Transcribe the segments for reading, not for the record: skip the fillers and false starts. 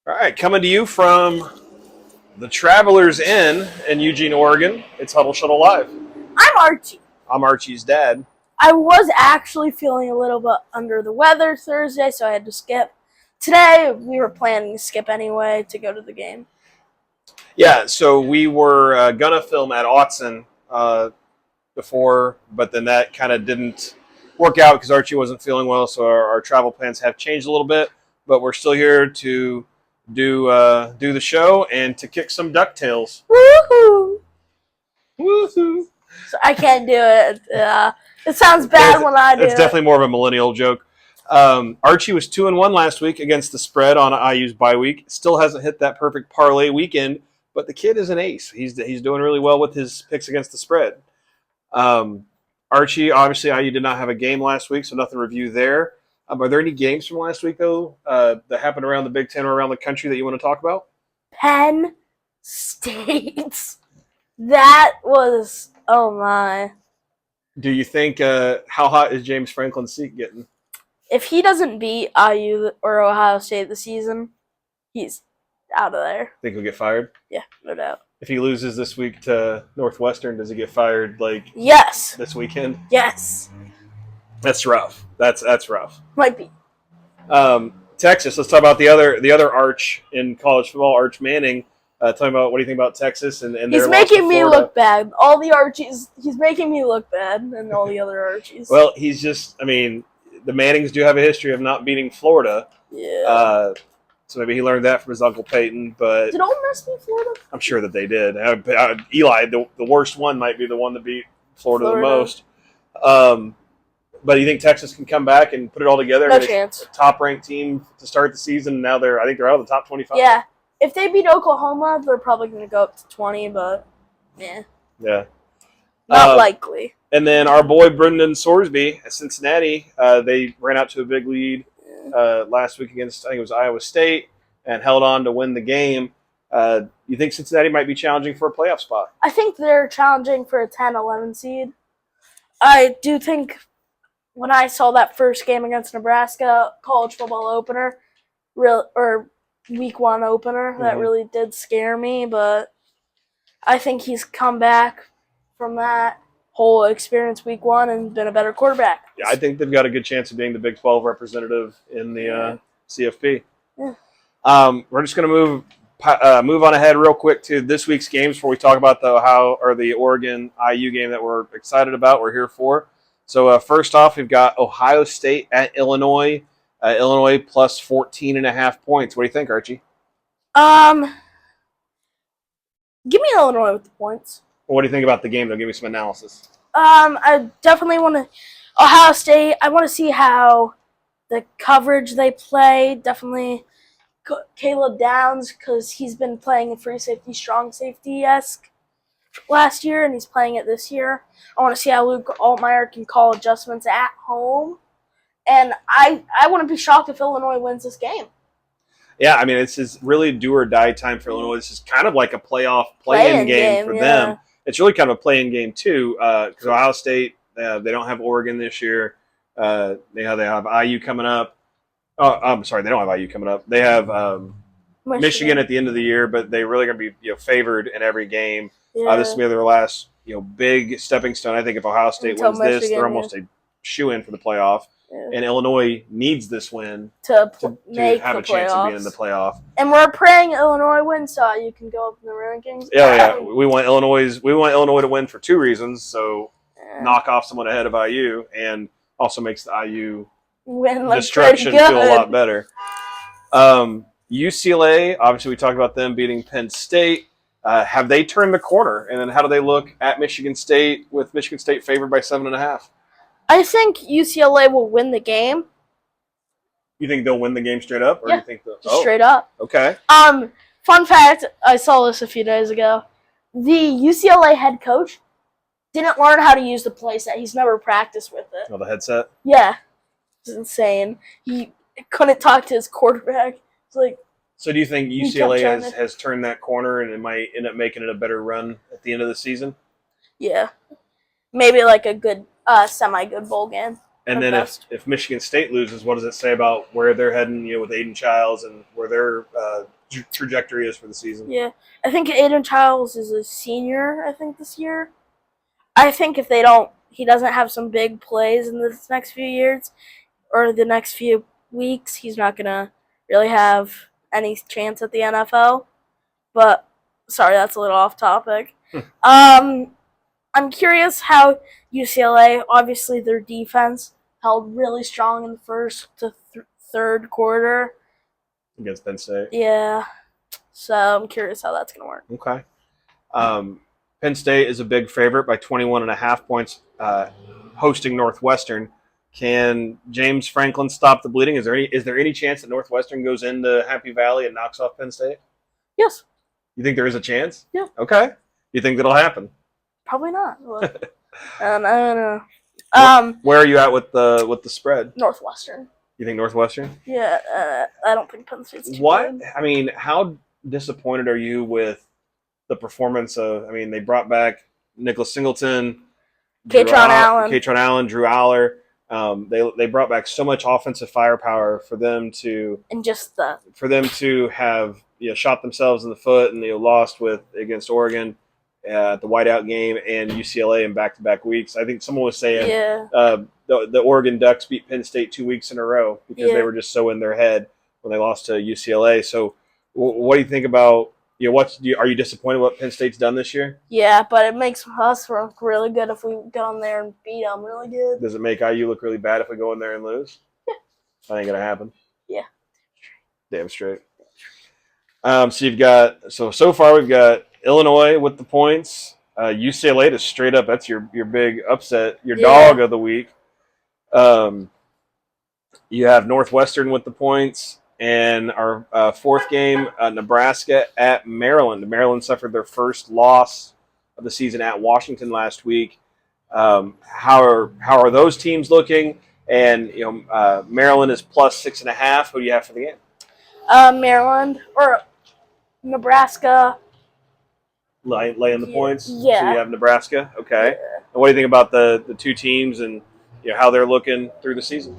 All right, coming to you from the Travelers Inn in Eugene, Oregon. It's Huddle Shuttle Live. I'm Archie. I'm Archie's dad. I was actually feeling a little bit under the weather Thursday, so I had to skip. Today, we were planning to skip anyway to go to the game. Yeah, so we were gonna film at Autzen before, but then that kind of didn't work out because Archie wasn't feeling well. So our travel plans have changed a little bit, but we're still here to do the show and to kick some DuckTales. Woohoo! Woohoo! So I can't do it. It sounds bad when I do It's it. definitely more of a millennial joke. Archie was 2-1 last week against the spread on IU's bye week. Still hasn't hit that perfect parlay weekend, but the kid is an ace. He's doing really well with his picks against the spread. Archie, obviously, IU did not have a game last week, so nothing to review there. Are there any games from last week, though, that happened around the Big Ten or around the country that you want to talk about? Penn State. That was, oh my. Do you think, how hot is James Franklin's seat getting? If he doesn't beat IU or Ohio State this season, he's out of there. Think he'll get fired? Yeah, no doubt. If he loses this week to Northwestern, does he get fired Yes. this weekend? Yes. That's rough. That's rough. Might be. Texas. Let's talk about the other Arch in college football, Arch Manning. Tell me about what do you think about Texas and He's their making me Florida. look bad. All the Archies, he's making me look bad, and all the other Archies. Well, he's just. I mean, the Mannings do have a history of not beating Florida. Yeah. So maybe he learned that from his uncle Peyton. But Did Ole Miss beat Florida? I'm sure that they did. Eli, the worst one, might be the one that beat Florida the most. But you think Texas can come back and put it all together? No chance. Top-ranked team to start the season. Now I think they're out of the top 25. Yeah. If they beat Oklahoma, they're probably going to go up to 20, but yeah. Yeah. Not likely. And then our boy Brendan Sorsby at Cincinnati, they ran out to a big lead last week against, I think it was Iowa State, and held on to win the game. You think Cincinnati might be challenging for a playoff spot? I think they're challenging for a 10-11 seed. I do think when I saw that first game against Nebraska, college football opener, or week 1 opener, that really did scare me, but I think he's come back from that whole experience week 1 and been a better quarterback. Yeah, I think they've got a good chance of being the Big 12 representative in the CFP. Yeah. We're just going to move on ahead real quick to this week's games before we talk about the Oregon IU game that we're excited about. We're here for. So first off, we've got Ohio State at Illinois. Illinois plus 14.5 points. What do you think, Archie? Give me Illinois with the points. Well, what do you think about the game, though? Give me some analysis. I definitely want to Ohio State. I want to see how the coverage they play. Definitely Caleb Downs, because he's been playing a free safety, strong safety-esque last year, and he's playing it this year. I want to see how Luke Altmaier can call adjustments at home. And I wouldn't be shocked if Illinois wins this game. Yeah, I mean, it's just really do-or-die time for Illinois. This is kind of like a playoff play-in game for them. It's really kind of a play-in game, too, because Ohio State, they don't have Oregon this year. They have IU coming up. Oh, I'm sorry, they don't have IU coming up. They have Michigan at the end of the year, but they're really going to be favored in every game. Yeah. This will be their last big stepping stone. I think if Ohio State wins this, they're almost a shoe-in for the playoff. Yeah. And Illinois needs this win to have a chance of being in the playoff. And we're praying Illinois wins so you can go up in the rankings. Yeah. We want Illinois to win for 2 reasons. So knock off someone ahead of IU, and also makes the IU destruction feel a lot better. UCLA, obviously we talked about them beating Penn State. Have they turned the corner? And then how do they look at Michigan State, with Michigan State favored by 7.5? I think UCLA will win the game. You think they'll win the game straight up? Or yeah, you think straight up. Okay. Fun fact, I saw this a few days ago. The UCLA head coach didn't learn how to use the playset. He's never practiced with it. Oh, the headset? Yeah. It's insane. He couldn't talk to his quarterback. It's like. So do you think UCLA has turned that corner and it might end up making it a better run at the end of the season? Yeah. Maybe like a good semi-good bowl game. And then if Michigan State loses, what does it say about where they're heading, with Aiden Childs and where they're trajectory is for the season. Yeah, I think Aiden Childs is a senior. I think this year. I think if he doesn't have some big plays in the next few years or the next few weeks, he's not gonna really have any chance at the NFL. But sorry, that's a little off topic. I'm curious how UCLA, obviously their defense held really strong in the first to third quarter against Penn State. Yeah, so I'm curious how that's gonna work. Okay. Penn State is a big favorite by 21.5 points, hosting Northwestern. Can James Franklin stop the bleeding? Is there any chance that Northwestern goes into Happy Valley and knocks off Penn State? Yes. You think there is a chance? Yeah. Okay. You think that'll happen? Probably not. I don't know. Where are you at with the spread? Northwestern. You think Northwestern? Yeah. I don't think Penn State's too What? good. I mean, how disappointed are you with the performance of? I mean, they brought back Nicholas Singleton, Katron Allen, Drew Aller. They brought back so much offensive firepower for them to have shot themselves in the foot and lost against Oregon at the whiteout game and UCLA in back-to-back weeks. I think someone was saying the Oregon Ducks beat Penn State 2 weeks in a row because they were just so in their head when they lost to UCLA. So, what do you think about? Are you disappointed what Penn State's done this year? Yeah, but it makes us look really good if we get on there and beat them really good. Does it make IU look really bad if we go in there and lose? Yeah. That ain't gonna happen. Yeah. Damn straight. So far we've got Illinois with the points. UCLA to straight up. That's your big upset. Your dog of the week. You have Northwestern with the points. And our fourth game, Nebraska at Maryland. Maryland suffered their first loss of the season at Washington last week. How are those teams looking? And Maryland is plus 6.5. Who do you have for the game? Maryland or Nebraska. Laying the points. Yeah. So you have Nebraska. Okay. Yeah. And what do you think about the two teams and how they're looking through the season?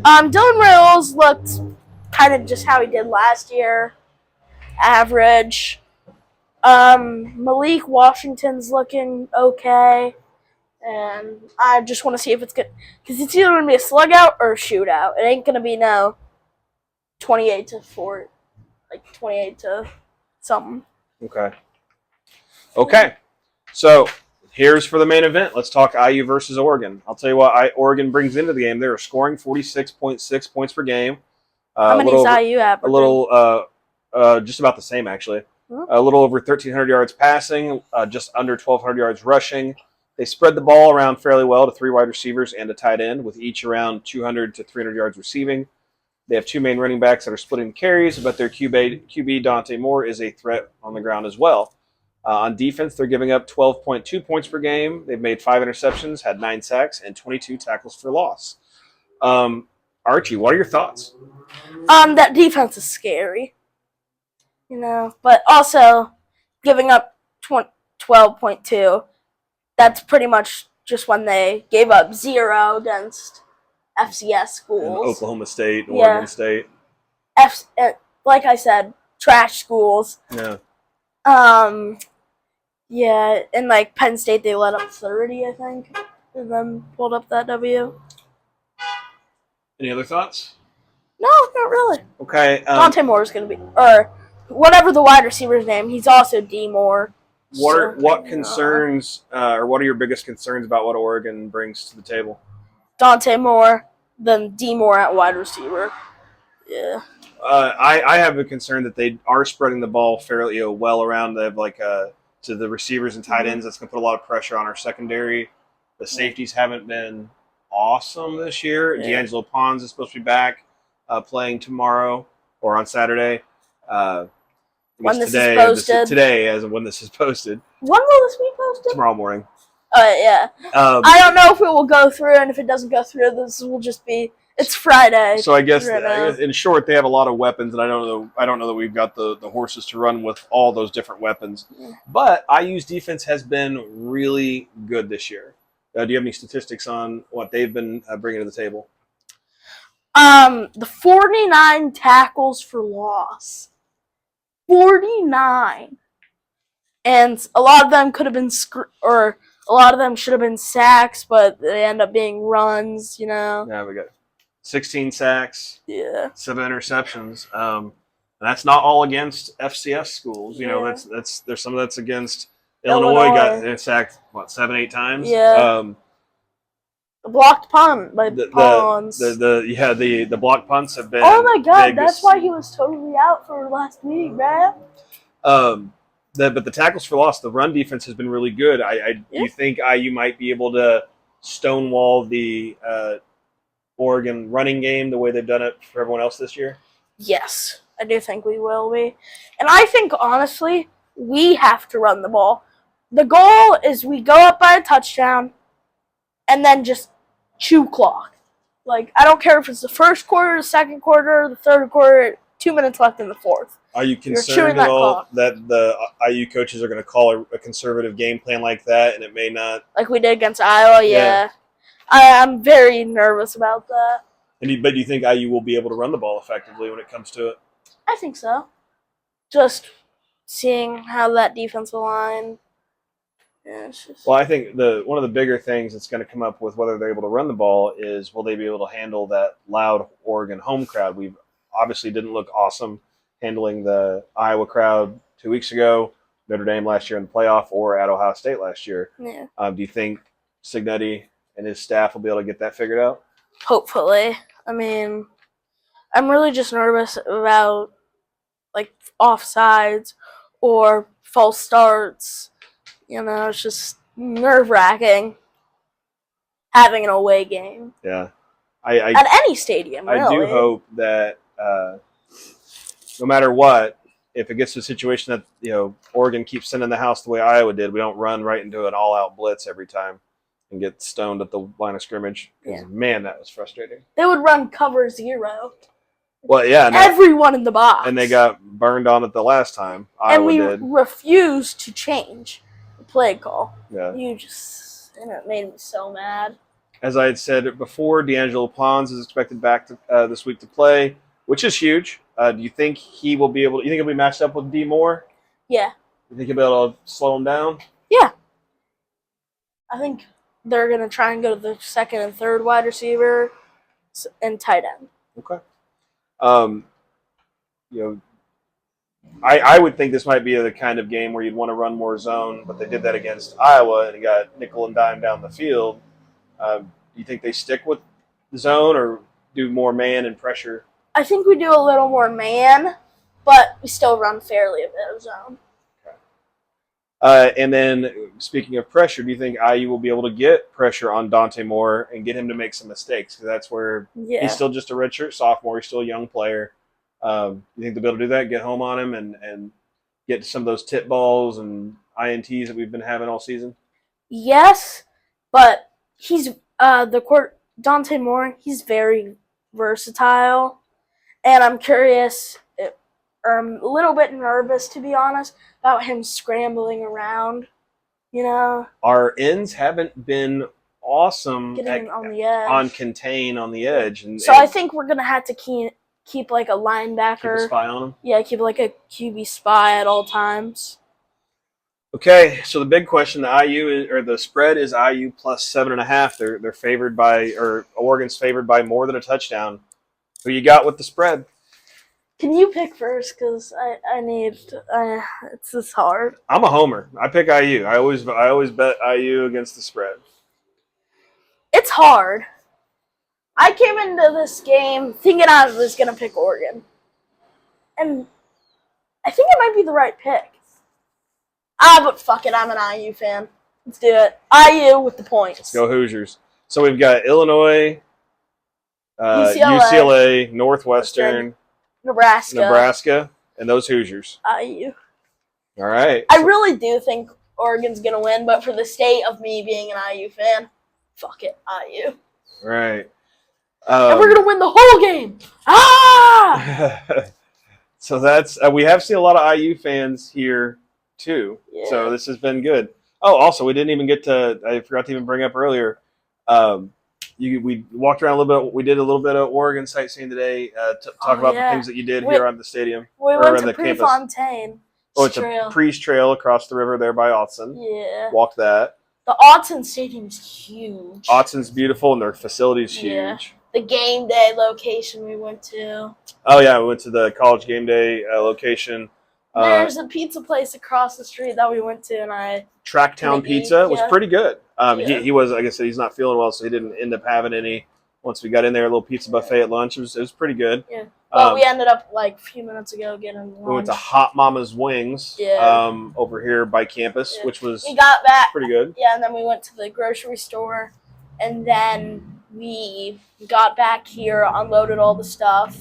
Dylan Rails looked kind of just how he did last year, average. Malik Washington's looking okay, and I just want to see if it's good because it's either gonna be a slug out or a shootout. It ain't gonna be 28-4, like 28 to something. Okay. So here's for the main event. Let's talk IU versus Oregon. I'll tell you what Oregon brings into the game. They're scoring 46.6 points per game. How many is IU at? A little, just about the same, actually. A little over 1,300 yards passing, just under 1,200 yards rushing. They spread the ball around fairly well to 3 wide receivers and a tight end, with each around 200 to 300 yards receiving. They have 2 main running backs that are splitting carries, but their QB Dante Moore is a threat on the ground as well. On defense, they're giving up 12.2 points per game. They've made 5 interceptions, had 9 sacks, and 22 tackles for loss. Archie, what are your thoughts? That defense is scary, but also giving up 12.2. That's pretty much just when they gave up 0 against FCS schools, and Oklahoma State, and Oregon State. Like I said, trash schools. Yeah. Yeah, and like Penn State, they let up 30, I think, and then pulled up that W. Any other thoughts? No, not really. Okay. Dante Moore is going to be, or whatever the wide receiver's name. He's also D Moore. What concerns, or what are your biggest concerns about what Oregon brings to the table? Dante Moore, then D Moore at wide receiver. Yeah. I have a concern that they are spreading the ball fairly well around. They have to the receivers and tight ends. That's going to put a lot of pressure on our secondary. The safeties haven't been awesome this year. Yeah. D'Angelo Pons is supposed to be back playing tomorrow or on Saturday. When this is posted. Today, as of when this is posted. When will this be posted? Tomorrow morning. Yeah. I don't know if it will go through, and if it doesn't go through, this will just be. It's Friday. So I guess in short, they have a lot of weapons, and I don't know that we've got the horses to run with all those different weapons. Yeah. But IU's defense has been really good this year. Do you have any statistics on what they've been bringing to the table? The 49 tackles for loss. 49. And a lot of them could have been a lot of them should have been sacks, but they end up being runs, Yeah, we got 16 sacks, Yeah. 7 interceptions. And that's not all against FCS schools. You know, that's there's some that's against Illinois. Got sacked 7-8 times. Yeah. The blocked punt by Pons. The block punts have been. Oh my god, that's why he was totally out for last week, man. But the tackles for loss, the run defense has been really good. Do you think IU might be able to stonewall the Oregon running game the way they've done it for everyone else this year? Yes, I do think we will be. And I think, honestly, we have to run the ball. The goal is we go up by a touchdown and then just chew clock. Like, I don't care if it's the first quarter, the second quarter, the third quarter, 2 minutes left in the fourth. Are you concerned at all that the IU coaches are going to call a conservative game plan like that and it may not? Like we did against Iowa, yeah. I'm very nervous about that. But do you think IU will be able to run the ball effectively when it comes to it? I think so. Just seeing how that defensive line. Yeah, Well, I think one of the bigger things that's going to come up with whether they're able to run the ball is will they be able to handle that loud Oregon home crowd? We obviously didn't look awesome handling the Iowa crowd 2 weeks ago, Notre Dame last year in the playoff, or at Ohio State last year. Yeah. Do you think Cignetti and his staff will be able to get that figured out? Hopefully. I mean, I'm really just nervous about like offsides or false starts. You know, it's just nerve-wracking having an away game. Yeah. At any stadium, really. I do hope that no matter what, if it gets to a situation that, you know, Oregon keeps sending the house the way Iowa did, we don't run right into an all-out blitz every time and get stoned at the line of scrimmage. Because, man, that was frustrating. They would run cover 0. Well, yeah. Everyone in the box. And they got burned on it the last time. Iowa did. And we refused to change the play call. Yeah. And it made me so mad. As I had said before, D'Angelo Pons is expected back to, this week to play, which is huge. Do you think he'll be matched up with D Moore? Yeah. You think he'll be able to slow him down? Yeah. I think they're going to try and go to the second and third wide receiver and tight end. Okay. You know, I would think this might be the kind of game where you'd want to run more zone, but they did that against Iowa and he got nickel and dime down the field. Do you think they stick with the zone or do more man and pressure? I think we do a little more man, but we still run fairly a bit of zone. Okay. And then, speaking of pressure, do you think IU will be able to get pressure on Dante Moore and get him to make some mistakes? Because that's where he's still just a redshirt sophomore. He's still a young player. You think they'll be able to do that, get home on him, and get some of those tip balls and INTs that we've been having all season? Yes, but he's Dante Moore, he's very versatile. And I'm curious, or I'm a little bit nervous, to be honest, about him scrambling around, you know? Our ends haven't been awesome getting on the edge. On contain on the edge. So I think we're going to have to keep like a linebacker. Keep a spy on him? Yeah, keep like a QB spy at all times. Okay, so the big question, the spread is IU plus 7.5. They're favored by, or Oregon's favored by more than a touchdown. Who you got with the spread? Can you pick first? Because it's just hard. I'm a homer. I pick IU. I always bet IU against the spread. It's hard. I came into this game thinking I was going to pick Oregon. And I think it might be the right pick. But fuck it, I'm an IU fan. Let's do it. IU with the points. Let's go Hoosiers. So we've got Illinois, UCLA, Northwestern, Nebraska, and those Hoosiers. IU. All right. I really do think Oregon's going to win, but for the state of me being an IU fan, fuck it, IU. All right. And we're going to win the whole game. Ah! So that's we have seen a lot of IU fans here too. Yeah. So this has been good. Oh, also we didn't even get to. I forgot to even bring up earlier. we walked around a little bit. We did a little bit of Oregon sightseeing today. Talk about the things that you did here on the stadium. We went to Prefontaine. Oh, it's a Priest Trail across the river there by Autzen. Yeah. Walked that. The Autzen Stadium's huge. Autzen's beautiful, and their facility's huge. The game day location we went to. Oh, yeah, we went to the college game day location. There's a pizza place across the street that we went to, and Tracktown Pizza was pretty good. He was, like I said, he's not feeling well, so he didn't end up having any. Once we got in there, a little pizza buffet at lunch. It was pretty good. Yeah. But we ended up, like, a few minutes ago getting lunch. We went to Hot Mama's Wings over here by campus, which was pretty good. Yeah, and then we went to the grocery store, and then we got back here, unloaded all the stuff.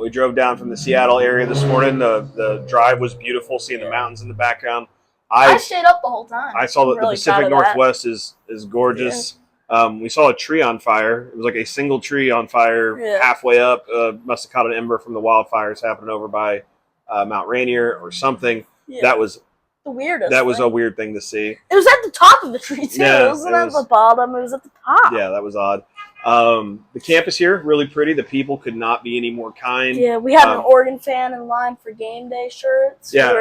We drove down from the Seattle area this morning. The drive was beautiful, seeing the mountains in the background. I stayed up the whole time. I saw the Pacific Northwest is gorgeous. Yeah. We saw a tree on fire. It was like a single tree on fire halfway up. Must have caught an ember from the wildfires happening over by Mount Rainier or something. Yeah. That was the weirdest. That was a weird thing to see. It was at the top of the tree too. Yeah, it wasn't at the bottom. It was at the top. Yeah, that was odd. The campus here, really pretty. The people could not be any more kind. Yeah, we had an Oregon fan in line for game day shirts. Yeah. We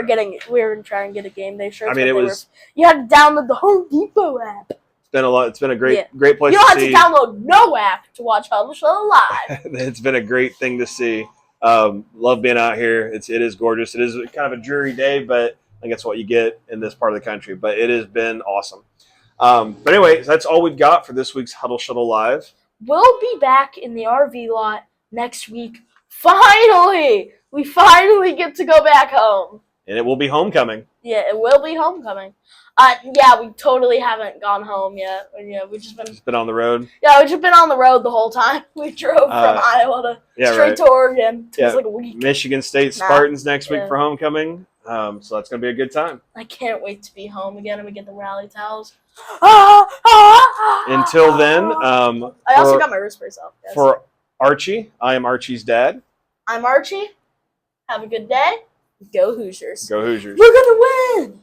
were trying to get a game day shirt. I mean, you had to download the Home Depot app. It's been a lot. It's been a great place to see. You don't have to download no app to watch Huddle Show live. It's been a great thing to see. Love being out here. It is gorgeous. It is kind of a dreary day, but I think that's what you get in this part of the country. But it has been awesome. But anyway, that's all we've got for this week's Huddle Shuttle Live. We'll be back in the RV lot next week. Finally! We finally get to go back home. And it will be homecoming. Yeah, it will be homecoming. We totally haven't gone home yet. Yeah, we've just been on the road. Yeah, we've just been on the road the whole time. We drove from Iowa straight to Oregon. It was like a week. Michigan State Spartans next week for homecoming. So that's going to be a good time. I can't wait to be home again and we get the rally towels. Until then, I also got my wrist brace off. Guys. For Archie, I am Archie's dad. I'm Archie. Have a good day. Go Hoosiers. Go Hoosiers. We're going to win.